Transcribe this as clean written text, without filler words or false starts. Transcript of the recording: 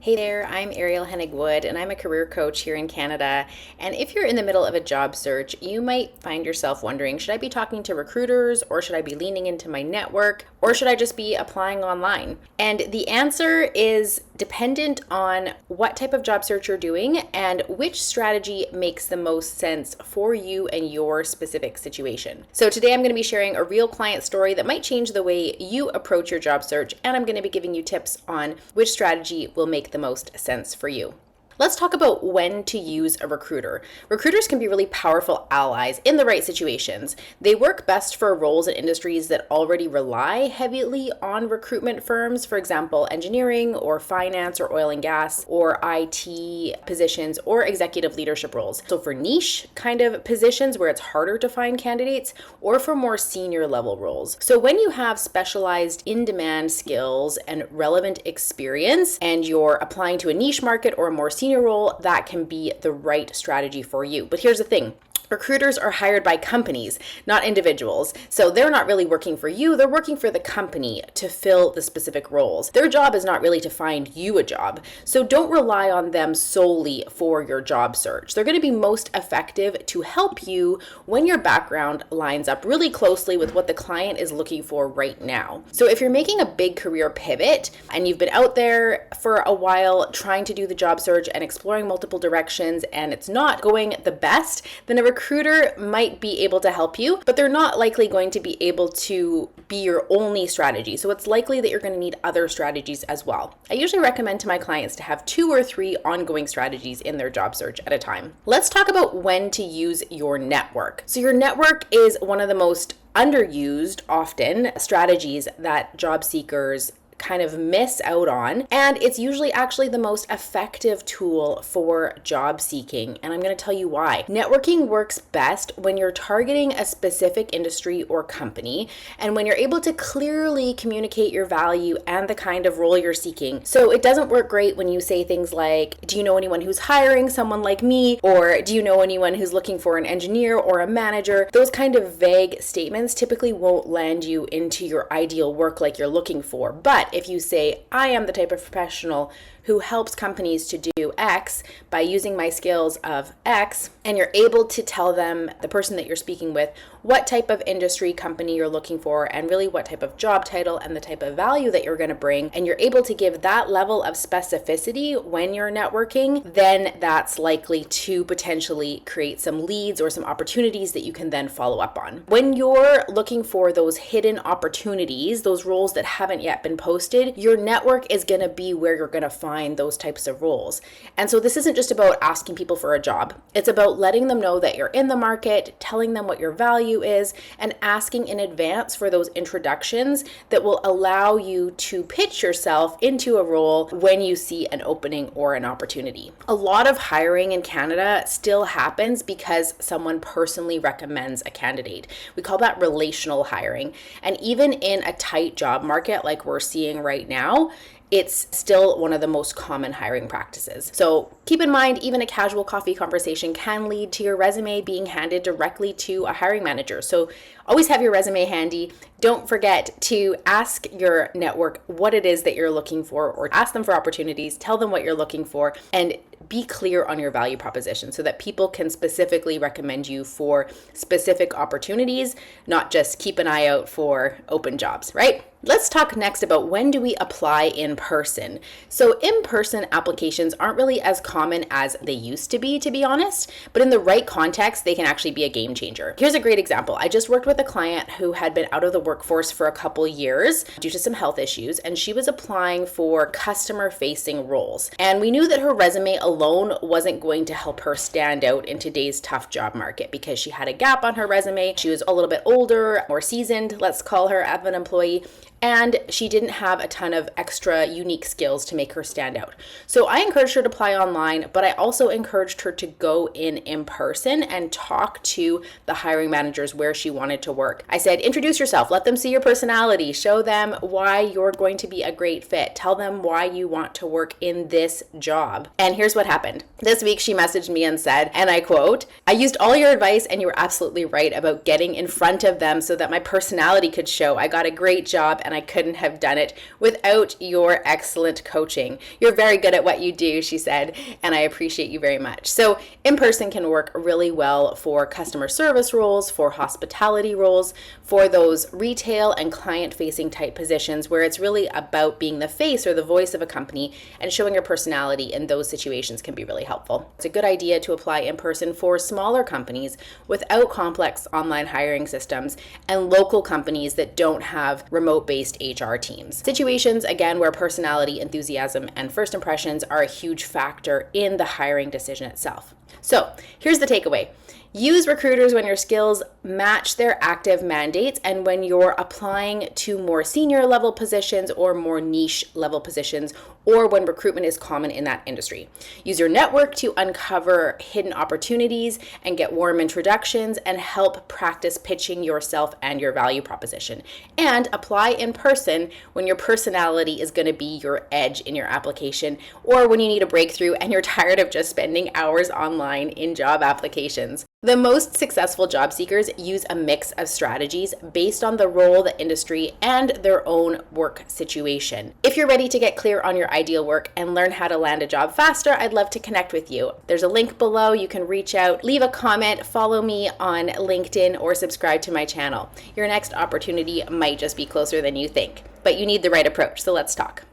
Hey there, I'm Ariel Hennig Wood, and I'm a career coach here in Canada. And if you're in the middle of a job search, you might find yourself wondering, should I be talking to recruiters, or should I be leaning into my network, or should I just be applying online? And the answer is dependent on what type of job search you're doing and which strategy makes the most sense for you and your specific situation. So today I'm going to be sharing a real client story that might change the way you approach your job search, and I'm going to be giving you tips on which strategy will make the most sense for you. Let's talk about when to use a recruiter. Recruiters can be really powerful allies in the right situations. They work best for roles and industries that already rely heavily on recruitment firms, for example, engineering or finance or oil and gas or IT positions or executive leadership roles. So for niche kind of positions where it's harder to find candidates, or for more senior level roles. So when you have specialized in-demand skills and relevant experience and you're applying to a niche market or a more senior role, that can be the right strategy for you. But here's the thing. Recruiters are hired by companies, not individuals. So they're not really working for you, they're working for the company to fill the specific roles. Their job is not really to find you a job. So don't rely on them solely for your job search. They're going to be most effective to help you when your background lines up really closely with what the client is looking for right now. So if you're making a big career pivot and you've been out there for a while trying to do the job search and exploring multiple directions and it's not going the best, then a recruiter might be able to help you, but they're not likely going to be able to be your only strategy. So it's likely that you're going to need other strategies as well. I usually recommend to my clients to have 2 or 3 ongoing strategies in their job search at a time. Let's talk about when to use your network. So your network is one of the most underused, often, strategies that job seekers kind of miss out on, and it's usually actually the most effective tool for job seeking, and I'm going to tell you why. Networking works best when you're targeting a specific industry or company and when you're able to clearly communicate your value and the kind of role you're seeking. So it doesn't work great when you say things like, do you know anyone who's hiring someone like me? Or do you know anyone who's looking for an engineer or a manager? Those kind of vague statements typically won't land you into your ideal work like you're looking for. But if you say, I am the type of professional who helps companies to do X by using my skills of X, and you're able to tell them, the person that you're speaking with, what type of industry company you're looking for and really what type of job title and the type of value that you're going to bring, and you're able to give that level of specificity when you're networking, then that's likely to potentially create some leads or some opportunities that you can then follow up on. When you're looking for those hidden opportunities, those roles that haven't yet been posted, your network is going to be where you're going to find those types of roles. And so this isn't just about asking people for a job. It's about letting them know that you're in the market, telling them what your value is, and asking in advance for those introductions that will allow you to pitch yourself into a role when you see an opening or an opportunity. A lot of hiring in Canada still happens because someone personally recommends a candidate. We call that relational hiring. And even in a tight job market like we're seeing right now, it's still one of the most common hiring practices. So keep in mind, even a casual coffee conversation can lead to your resume being handed directly to a hiring manager. So always have your resume handy. Don't forget to ask your network what it is that you're looking for, or ask them for opportunities, tell them what you're looking for, and be clear on your value proposition so that people can specifically recommend you for specific opportunities, not just keep an eye out for open jobs, right? Let's talk next about when do we apply in person. So in-person applications aren't really as common as they used to be honest, but in the right context, they can actually be a game changer. Here's a great example. I just worked with a client who had been out of the workforce for a couple years due to some health issues, and she was applying for customer-facing roles. And we knew that her resume alone wasn't going to help her stand out in today's tough job market because she had a gap on her resume. She was a little bit older, more seasoned, let's call her, as an employee, and she didn't have a ton of extra unique skills to make her stand out. So I encouraged her to apply online, but I also encouraged her to go in person and talk to the hiring managers where she wanted to work. I said, introduce yourself, let them see your personality, show them why you're going to be a great fit, tell them why you want to work in this job. And here's what happened. This week she messaged me and said, and I quote, I used all your advice and you were absolutely right about getting in front of them so that my personality could show. I got a great job and and I couldn't have done it without your excellent coaching. You're very good at what you do, she said, and I appreciate you very much. So in-person can work really well for customer service roles, for hospitality roles, for those retail and client-facing type positions where it's really about being the face or the voice of a company, and showing your personality in those situations can be really helpful. It's a good idea to apply in person for smaller companies without complex online hiring systems and local companies that don't have remote-based HR teams. Situations, again, where personality, enthusiasm, and first impressions are a huge factor in the hiring decision itself. So here's the takeaway. Use recruiters when your skills match their active mandates and when you're applying to more senior level positions or more niche level positions, or when recruitment is common in that industry. Use your network to uncover hidden opportunities and get warm introductions and help practice pitching yourself and your value proposition. And apply in person when your personality is going to be your edge in your application, or when you need a breakthrough and you're tired of just spending hours online in job applications. The most successful job seekers use a mix of strategies based on the role, the industry, and their own work situation. If you're ready to get clear on your ideal work and learn how to land a job faster, I'd love to connect with you. There's a link below. You can reach out, leave a comment, follow me on LinkedIn, or subscribe to my channel. Your next opportunity might just be closer than you think, but you need the right approach, so let's talk.